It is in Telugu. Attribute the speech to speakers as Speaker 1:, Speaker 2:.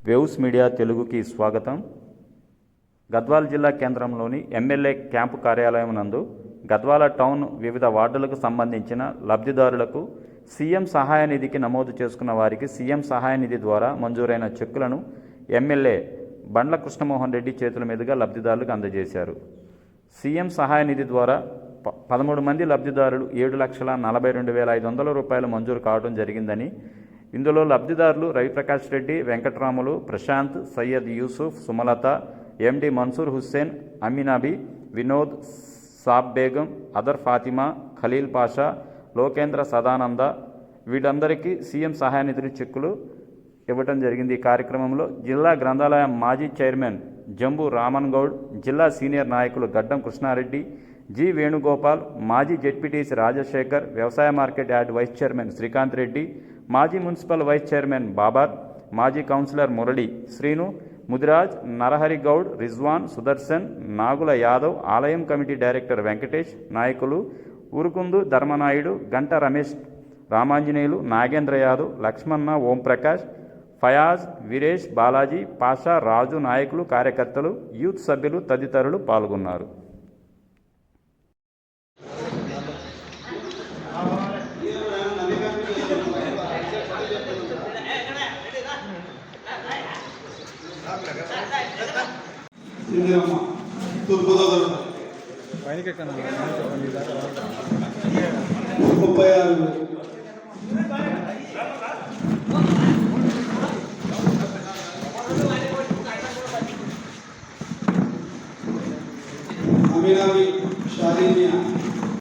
Speaker 1: వేవ్స్ మీడియా తెలుగుకి స్వాగతం. గద్వాల జిల్లా కేంద్రంలోని ఎమ్మెల్యే క్యాంపు కార్యాలయం నందు గద్వాల టౌన్ వివిధ వార్డులకు సంబంధించిన లబ్ధిదారులకు సీఎం సహాయ నిధికి నమోదు చేసుకున్న వారికి సీఎం సహాయ నిధి ద్వారా మంజూరైన చెక్కులను ఎమ్మెల్యే బండ్ల కృష్ణమోహన్ రెడ్డి చేతుల మీదుగా లబ్ధిదారులకు అందజేశారు. సీఎం సహాయ నిధి ద్వారా 13 మంది లబ్ధిదారులు 7,42,500 రూపాయలు మంజూరు కావడం జరిగిందని, ఇందులో లబ్ధిదారులు రవిప్రకాష్ రెడ్డి, వెంకట్రాములు, ప్రశాంత్, సయ్యద్ యూసుఫ్, సుమలత, ఎండి మన్సూర్ హుస్సేన్, అమీనాబి, వినోద్, సాబ్ బేగం, అదర్ ఫాతిమా, ఖలీల్ పాషా, లోకేంద్ర సదానంద వీటందరికీ సీఎం సహాయ నిధి చెక్కులు ఇవ్వడం జరిగింది. ఈ కార్యక్రమంలో జిల్లా గ్రంథాలయం మాజీ చైర్మన్ జంబు రామన్ గౌడ్, జిల్లా సీనియర్ నాయకులు గడ్డం కృష్ణారెడ్డి, జి వేణుగోపాల్, మాజీ జెడ్పీటీసీ రాజశేఖర్, వ్యవసాయ market yard vice chairman Srikanth Reddy, మాజీ మున్సిపల్ వైస్ చైర్మన్ బాబార్, మాజీ కౌన్సిలర్ మురళి, శ్రీను, ముదిరాజ్, నరహరి గౌడ్, రిజ్వాన్, సుదర్శన్, నాగుల యాదవ్, ఆలయం కమిటీ డైరెక్టర్ వెంకటేష్, నాయకులు ఊరుకుందు ధర్మనాయుడు, గంట రమేష్, రామాంజనేయులు, నాగేంద్ర యాదవ్, లక్ష్మణ, ఓంప్రకాష్, ఫయాజ్, వీరేష్, బాలాజీ, పాషా, రాజు, నాయకులు, కార్యకర్తలు, యూత్ సభ్యులు తదితరులు పాల్గొన్నారు.
Speaker 2: అమీనాబి, షాలినియా,